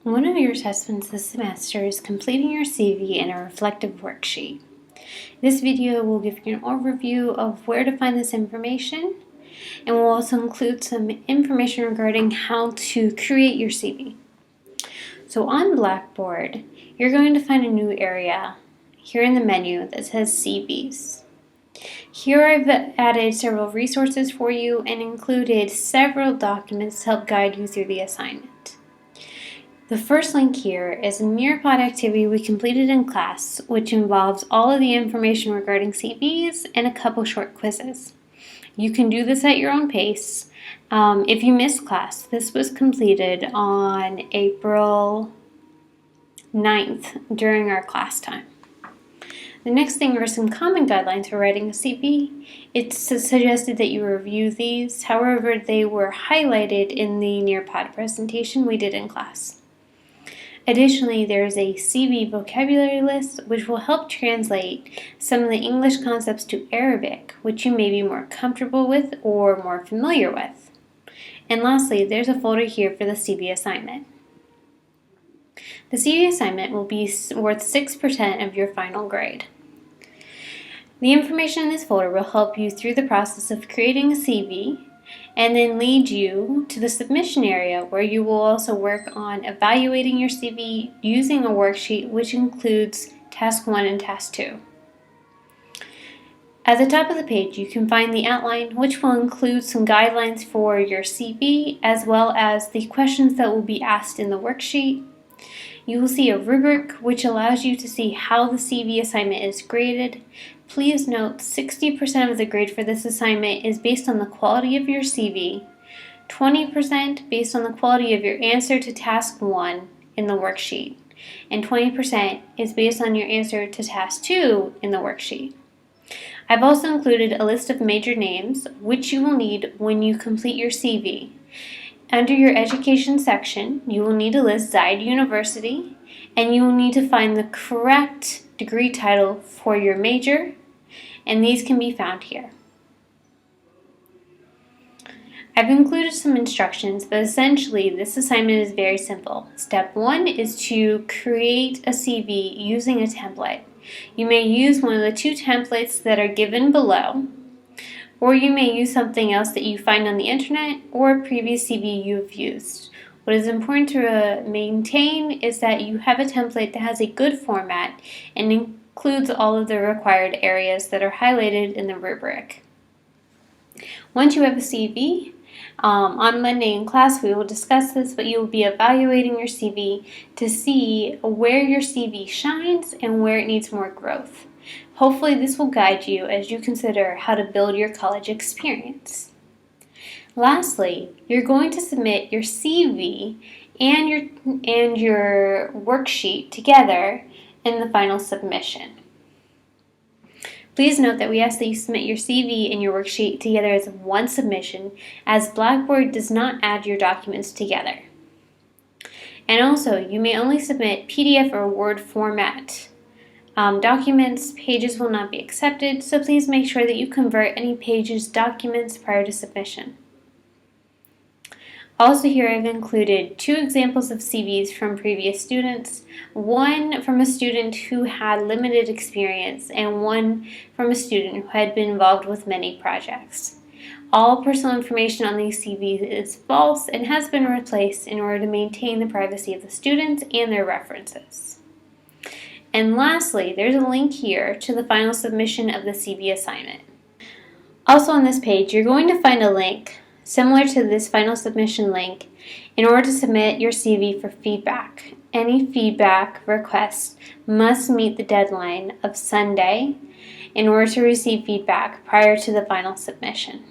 One of your assessments this semester is completing your CV in a reflective worksheet. This video will give you an overview of where to find this information, and will also include some information regarding how to create your CV. So on Blackboard, you're going to find a new area here in the menu that says CVs. Here I've added several resources for you and included several documents to help guide you through the assignment. The first link here is a Nearpod activity we completed in class, which involves all of the information regarding CVs and a couple short quizzes. You can do this at your own pace. If you missed class, this was completed on April 9th during our class time. The next thing are some common guidelines for writing a CV. It's suggested that you review these, however, they were highlighted in the Nearpod presentation we did in class. Additionally, there is a CV vocabulary list which will help translate some of the English concepts to Arabic, which you may be more comfortable with or more familiar with. And lastly, there's a folder here for the CV assignment. The CV assignment will be worth 6% of your final grade. The information in this folder will help you through the process of creating a CV and then lead you to the submission area where you will also work on evaluating your CV using a worksheet which includes Task 1 and Task 2. At the top of the page, you can find the outline, which will include some guidelines for your CV as well as the questions that will be asked in the worksheet. You will see a rubric which allows you to see how the CV assignment is graded. Please note 60% of the grade for this assignment is based on the quality of your CV, 20% based on the quality of your answer to Task 1 in the worksheet, and 20% is based on your answer to Task 2 in the worksheet. I've also included a list of major names which you will need when you complete your CV. Under your education section, you will need to list Zayed University, and you will need to find the correct degree title for your major, and these can be found here. I've included some instructions, but essentially this assignment is very simple. Step 1 is to create a CV using a template. You may use one of the two templates that are given below, or you may use something else that you find on the internet or a previous CV you've used. What is important to maintain is that you have a template that has a good format and includes all of the required areas that are highlighted in the rubric. Once you have a CV, on Monday in class we will discuss this, but you will be evaluating your CV to see where your CV shines and where it needs more growth. Hopefully this will guide you as you consider how to build your college experience. Lastly, you're going to submit your CV and your worksheet together in the final submission. Please note that we ask that you submit your CV and your worksheet together as one submission, as Blackboard does not add your documents together. And also, you may only submit PDF or Word format documents. Pages will not be accepted, so please make sure that you convert any pages documents prior to submission. Also here I've included 2 examples of CVs from previous students, one from a student who had limited experience and one from a student who had been involved with many projects. All personal information on these CVs is false and has been replaced in order to maintain the privacy of the students and their references. And lastly, there's a link here to the final submission of the CV assignment. Also on this page, you're going to find a link similar to this final submission link in order to submit your CV for feedback. Any feedback requests must meet the deadline of Sunday in order to receive feedback prior to the final submission.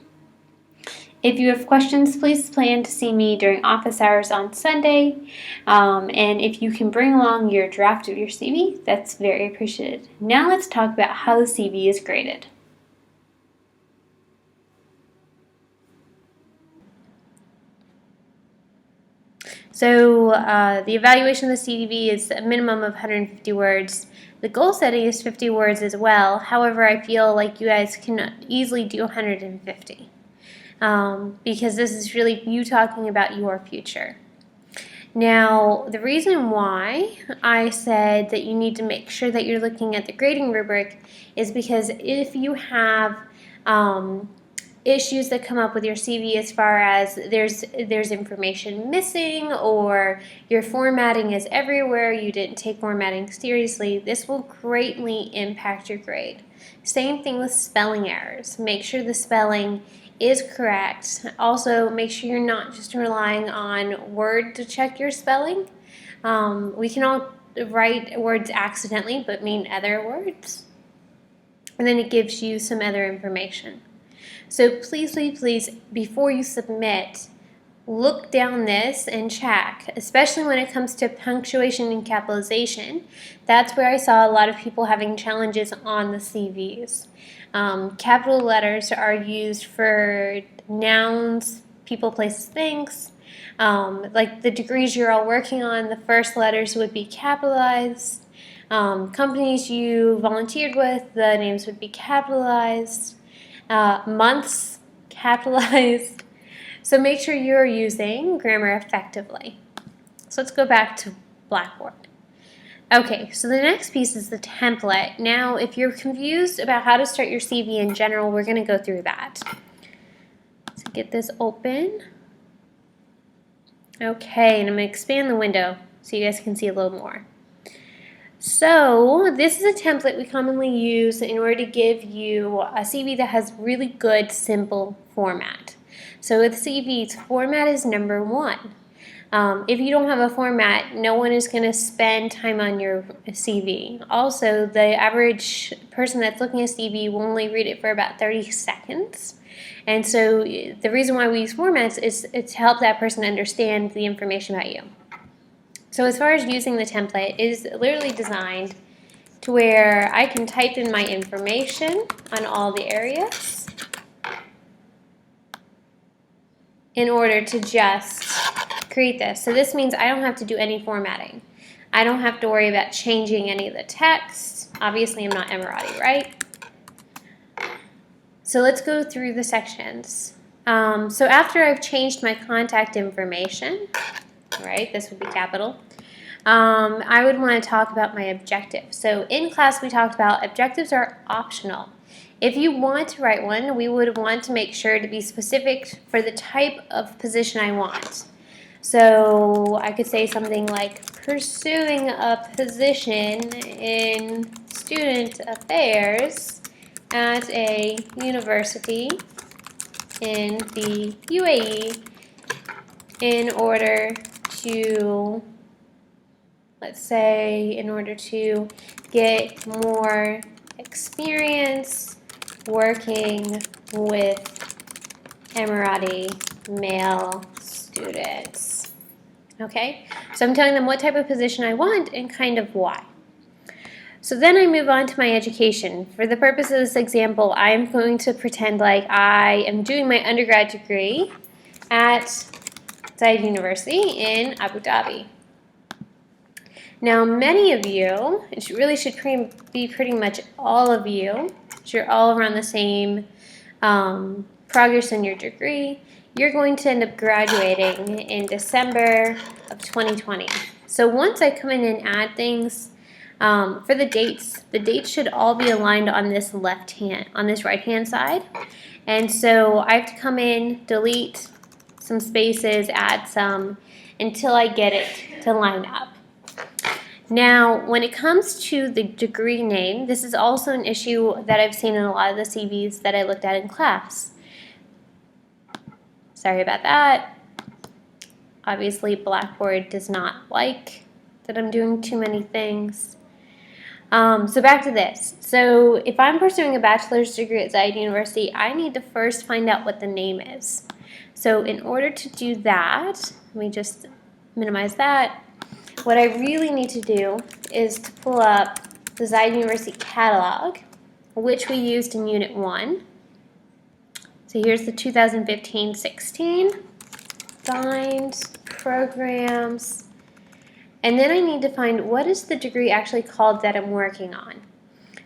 If you have questions, please plan to see me during office hours on Sunday, and if you can bring along your draft of your CV, that's very appreciated. Now let's talk about how the CV is graded. So the evaluation of the CV is a minimum of 150 words. The goal setting is 50 words as well. However, I feel like you guys can easily do 150 because this is really you talking about your future. Now, the reason why I said that you need to make sure that you're looking at the grading rubric is because if you have issues that come up with your CV as far as there's information missing or your formatting is everywhere, you didn't take formatting seriously, this will greatly impact your grade. Same thing with spelling errors. Make sure the spelling is correct. Also, make sure you're not just relying on Word to check your spelling. We can all write words accidentally but mean other words. And then it gives you some other information. So please, before you submit, look down this and check, especially when it comes to punctuation and capitalization. That's where I saw a lot of people having challenges on the CVs. Capital letters are used for nouns, people, places, things. Like the degrees you're all working on, the first letters would be capitalized. Companies you volunteered with, the names would be capitalized. Months, capitalized. So make sure you're using grammar effectively. So let's go back to Blackboard. Okay, so the next piece is the template. Now, if you're confused about how to start your CV in general, we're going to go through that. So get this open. Okay, and I'm going to expand the window so you guys can see a little more. So this is a template we commonly use in order to give you a CV that has really good, simple format. So with CVs, format is number one. If you don't have a format, no one is going to spend time on your CV. Also, the average person that's looking at a CV will only read it for about 30 seconds. And so the reason why we use formats is to help that person understand the information about you. So as far as using the template, it is literally designed to where I can type in my information on all the areas in order to just create this. So this means I don't have to do any formatting. I don't have to worry about changing any of the text. Obviously, I'm not Emirati, right? So let's go through the sections. So after I've changed my contact information, right, this would be capital, I would want to talk about my objectives. So in class we talked about objectives are optional. If you want to write one, we would want to make sure to be specific for the type of position I want. So I could say something like pursuing a position in student affairs at a university in the UAE in order to, let's say, in order to get more experience working with Emirati male students. Okay, so I'm telling them what type of position I want and kind of why. So then I move on to my education. For the purpose of this example, I'm going to pretend like I am doing my undergrad degree at Zayed University in Abu Dhabi. Now, many of you, it really should be pretty much all of you, you're all around the same progress in your degree. You're going to end up graduating in December of 2020. So once I come in and add things for the dates should all be aligned on this right hand side. And so I have to come in, delete some spaces, add some, until I get it to line up. Now, when it comes to the degree name, this is also an issue that I've seen in a lot of the CVs that I looked at in class. Sorry about that. Obviously, Blackboard does not like that I'm doing too many things. So back to this. So if I'm pursuing a bachelor's degree at Zayed University, I need to first find out what the name is. So in order to do that, let me just minimize that. What I really need to do is to pull up the Zayed University catalog, which we used in Unit 1. So here's the 2015-16, find programs, and then I need to find what is the degree actually called that I'm working on.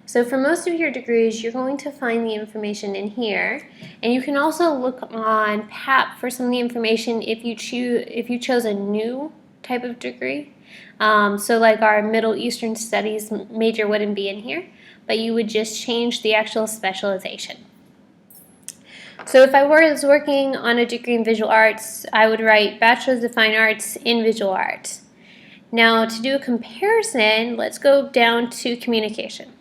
So for most of your degrees, you're going to find the information in here, and you can also look on PAP for some of the information if you chose a new type of degree. So like our Middle Eastern Studies major wouldn't be in here, but you would just change the actual specialization. So if I was working on a degree in visual arts, I would write Bachelor's of Fine Arts in Visual Arts. Now to do a comparison, let's go down to communication.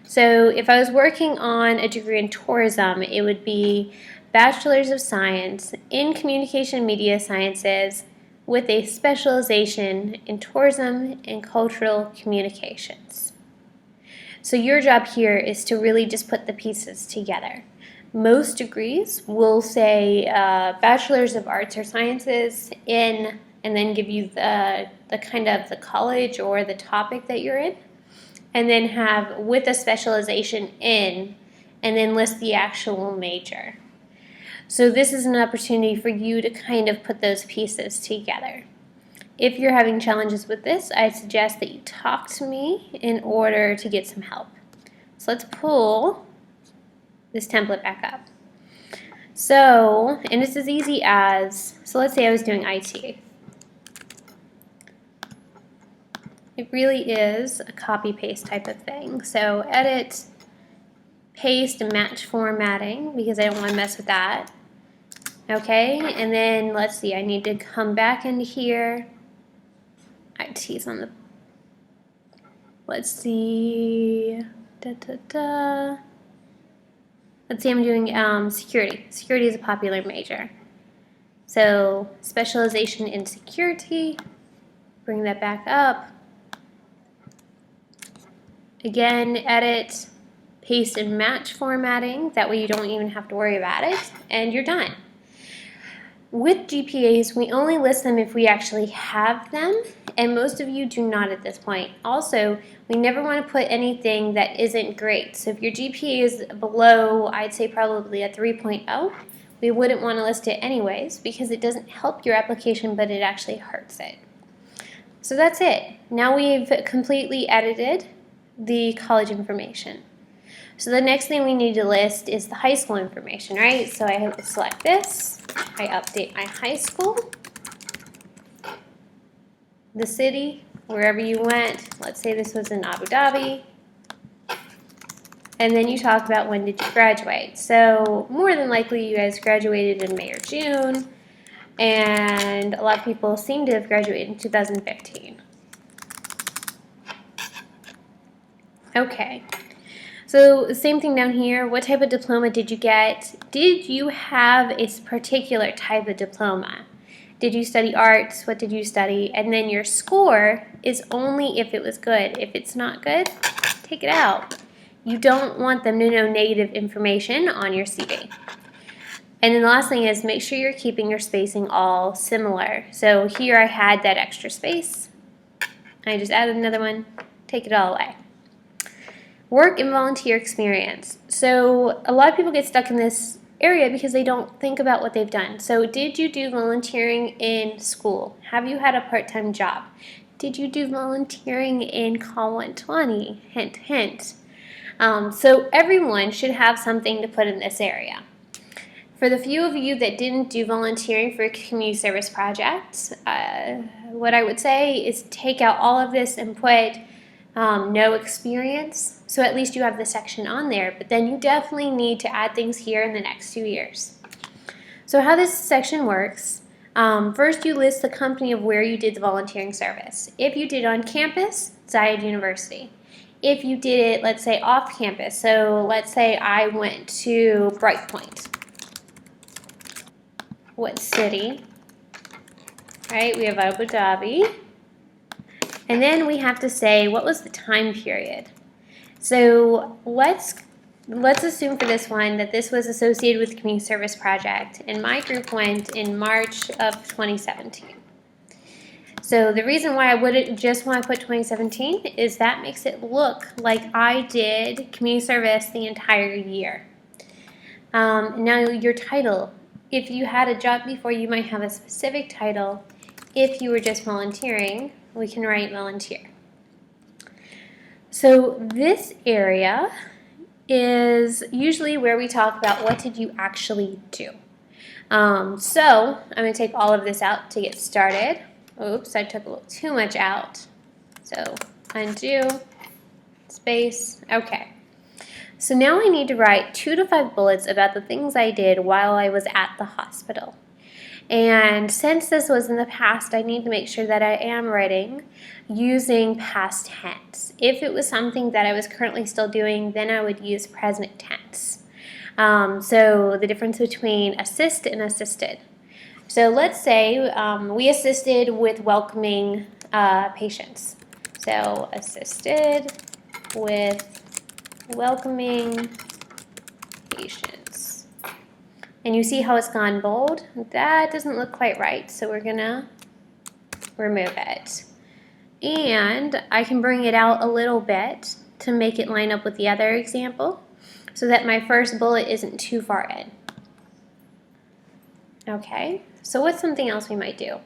So if I was working on a degree in tourism, it would be Bachelor's of Science in Communication and Media Sciences with a specialization in tourism and cultural communications. So your job here is to really just put the pieces together. Most degrees will say Bachelor's of Arts or Sciences in, and then give you the kind of the college or the topic that you're in, and then have with a specialization in, and then list the actual major. So this is an opportunity for you to kind of put those pieces together. If you're having challenges with this, I suggest that you talk to me in order to get some help. So let's pull this template back up. So, and it's as easy as, so let's say I was doing IT. It really is a copy-paste type of thing. So edit, paste, and match formatting, because I don't want to mess with that. Okay, and then let's see, I need to come back into here. IT's on the, let's see, let's see, I'm doing security. Security is a popular major. So specialization in security, bring that back up. Again, edit, paste, and match formatting. That way you don't even have to worry about it, and you're done. With GPAs, we only list them if we actually have them, and most of you do not at this point. Also, we never want to put anything that isn't great. So if your GPA is below, I'd say probably a 3.0, we wouldn't want to list it anyways because it doesn't help your application, but it actually hurts it. So that's it. Now we've completely edited the college information. So the next thing we need to list is the high school information, right? So I select this, I update my high school, the city, wherever you went. Let's say this was in Abu Dhabi. And then you talk about when did you graduate. So more than likely you guys graduated in May or June, and a lot of people seem to have graduated in 2015. Okay. So same thing down here. What type of diploma did you get? Did you have a particular type of diploma? Did you study arts? What did you study? And then your score is only if it was good. If it's not good, take it out. You don't want them to know negative information on your CV. And then the last thing is make sure you're keeping your spacing all similar. So here I had that extra space. I just added another one. Take it all away. Work and volunteer experience. So a lot of people get stuck in this area because they don't think about what they've done. So did you do volunteering in school? Have you had a part-time job? Did you do volunteering in Call 120? Hint, hint. So everyone should have something to put in this area. For the few of you that didn't do volunteering for a community service project, what I would say is take out all of this and put no experience, so at least you have the section on there, but then you definitely need to add things here in the next 2 years. So how this section works, first you list the company of where you did the volunteering service. If you did it on campus, Zayed University. If you did it, let's say, off campus, so let's say I went to Bright Point. What city? Right, we have Abu Dhabi. And then we have to say, what was the time period? So let's assume for this one that this was associated with the community service project, and my group went in March of 2017. So the reason why I wouldn't just want to put 2017 is that makes it look like I did community service the entire year. Now your title, if you had a job before, you might have a specific title. If you were just volunteering, we can write volunteer. So this area is usually where we talk about what did you actually do. So I'm going to take all of this out to get started. Oops, I took a little too much out. So undo, space, okay. So now I need to write 2 to 5 bullets about the things I did while I was at the hospital. And since this was in the past, I need to make sure that I am writing using past tense. If it was something that I was currently still doing, then I would use present tense. So the difference between assist and assisted. So let's say we assisted with welcoming patients. So assisted with welcoming patients. And you see how it's gone bold? That doesn't look quite right, so we're gonna remove it. And I can bring it out a little bit to make it line up with the other example so that my first bullet isn't too far in. Okay, so what's something else we might do?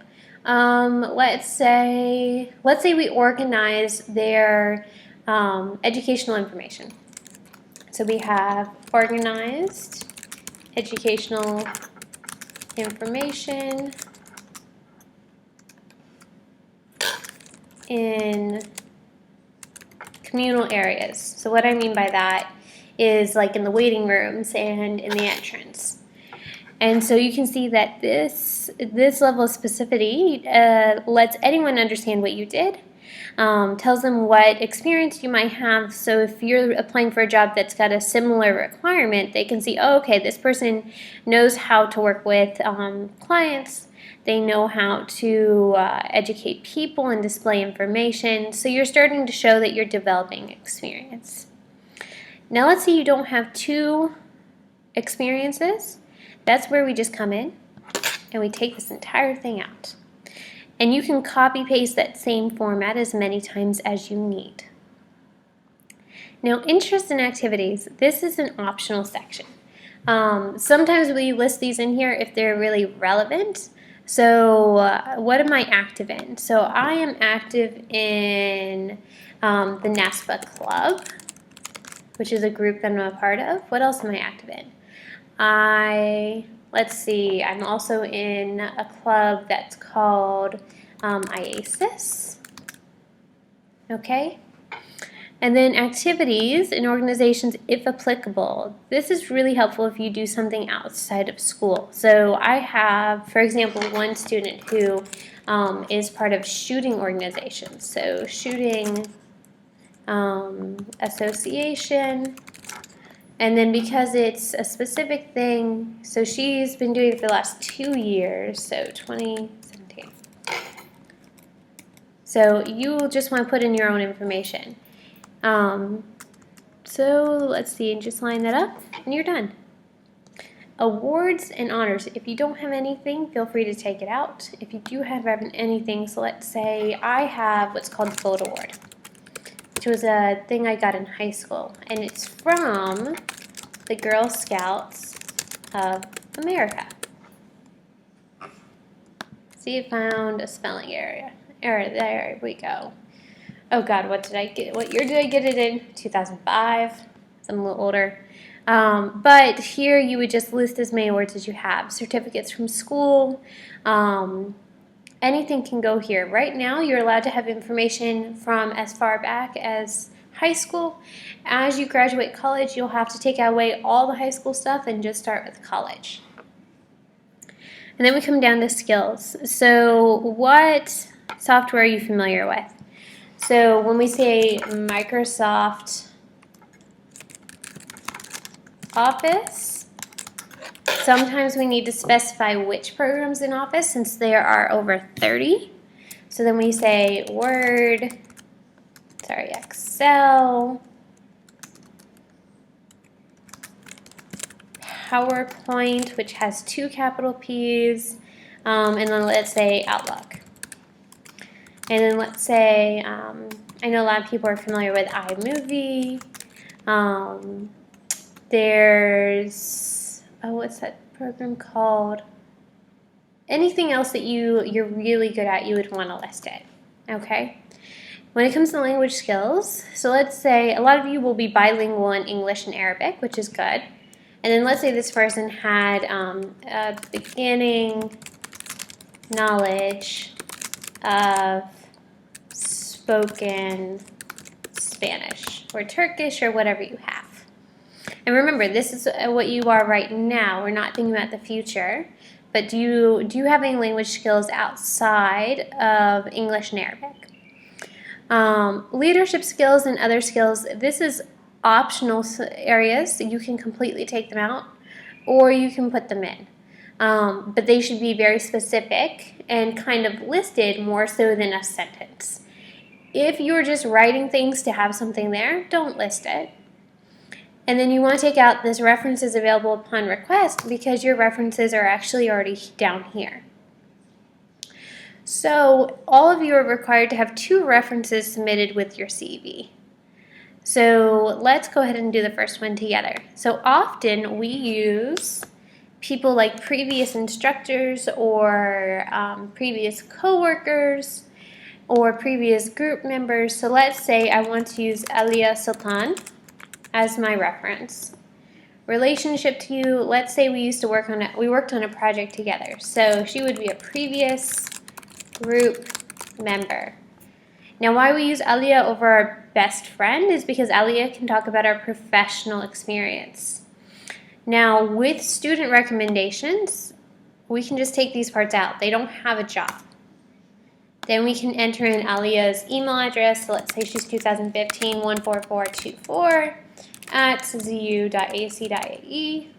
Let's say we organize their educational information. So we have organized educational information in communal areas. So what I mean by that is like in the waiting rooms and in the entrance. And so you can see that this level of specificity lets anyone understand what you did, tells them what experience you might have. So if you're applying for a job that's got a similar requirement, they can see, oh, okay, this person knows how to work with clients. They know how to educate people and display information. So you're starting to show that you're developing experience. Now let's say you don't have 2 experiences. That's where we just come in and we take this entire thing out. And you can copy paste that same format as many times as you need. Now, interests and activities, this is an optional section. Sometimes we list these in here if they're really relevant. So what am I active in? So I am active in the NASPA Club, which is a group that I'm a part of. What else am I active in? Let's see, I'm also in a club that's called IASIS, okay? And then activities in organizations, if applicable. This is really helpful if you do something outside of school. So I have, for example, one student who is part of shooting organizations. So shooting association. And then because it's a specific thing, so she's been doing it for the last 2 years, so 2017. So you just want to put in your own information. So let's see, and just line that up, and you're done. Awards and honors. If you don't have anything, feel free to take it out. If you do have anything, so let's say I have what's called the Gold Award, which was a thing I got in high school, and it's from the Girl Scouts of America. See, it found a spelling error. There we go. Oh God, what year did I get it in? 2005. So I'm a little older. But here you would just list as many awards as you have. Certificates from school. Anything can go here. Right now, you're allowed to have information from as far back as high school. As you graduate college, you'll have to take away all the high school stuff and just start with college. And then we come down to skills. So what software are you familiar with? So when we say Microsoft Office, sometimes we need to specify which programs in Office since there are over 30. So then we say Excel, PowerPoint, which has 2 capital P's, and then let's say Outlook. And then let's say, I know a lot of people are familiar with iMovie. There's, what's that program called? Anything else that you're really good at, you would want to list it, okay? When it comes to language skills, so let's say a lot of you will be bilingual in English and Arabic, which is good. And then let's say this person had a beginning knowledge of spoken Spanish or Turkish or whatever you have. And remember, this is what you are right now. We're not thinking about the future. But do you have any language skills outside of English and Arabic? Leadership skills and other skills, this is optional areas. You can completely take them out or you can put them in. But they should be very specific and kind of listed more so than a sentence. If you're just writing things to have something there, don't list it. And then you want to take out this references available upon request because your references are actually already down here. So all of you are required to have 2 references submitted with your CV. So let's go ahead and do the first one together. So often we use people like previous instructors or previous coworkers or previous group members. So let's say I want to use Alia Sultan as my reference. Relationship to you, let's say we worked on a project together. So she would be a previous group member. Now why we use Alia over our best friend is because Alia can talk about our professional experience. Now with student recommendations, we can just take these parts out. They don't have a job. Then we can enter in Alia's email address. So let's say she's 2015 14424 at zu.ac.ae.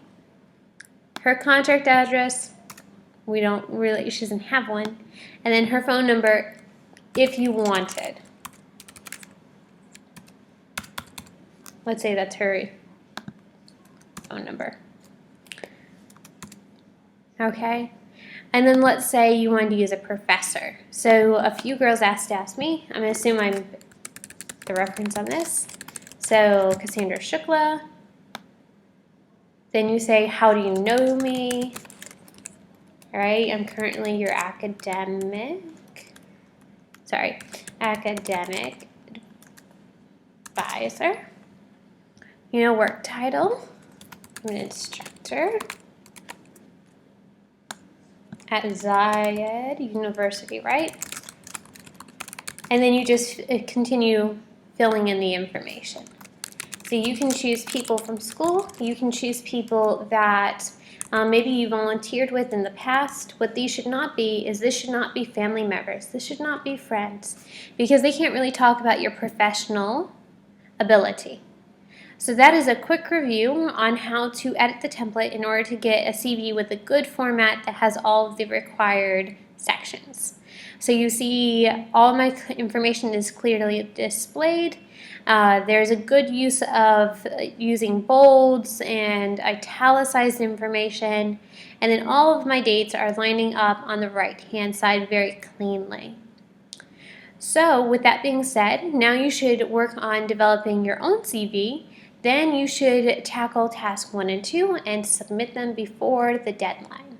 Her contract address, she doesn't have one. And then her phone number if you wanted. Let's say that's her phone number. Okay. And then let's say you wanted to use a professor. So a few girls asked me, I'm going to assume I'm the reference on this. So Cassandra Shukla. Then you say, how do you know me? All right, I'm currently your academic advisor. Work title, I'm an instructor at Zayed University, right? And then you just continue filling in the information. So you can choose people from school, you can choose people that maybe you volunteered with in the past. What these should not be is this should not be family members, this should not be friends, because they can't really talk about your professional ability. So that is a quick review on how to edit the template in order to get a CV with a good format that has all of the required sections. So you see all my information is clearly displayed. There's a good use of using bolds and italicized information, and then all of my dates are lining up on the right-hand side very cleanly. So with that being said, now you should work on developing your own CV. Then you should tackle task 1 and 2 and submit them before the deadline.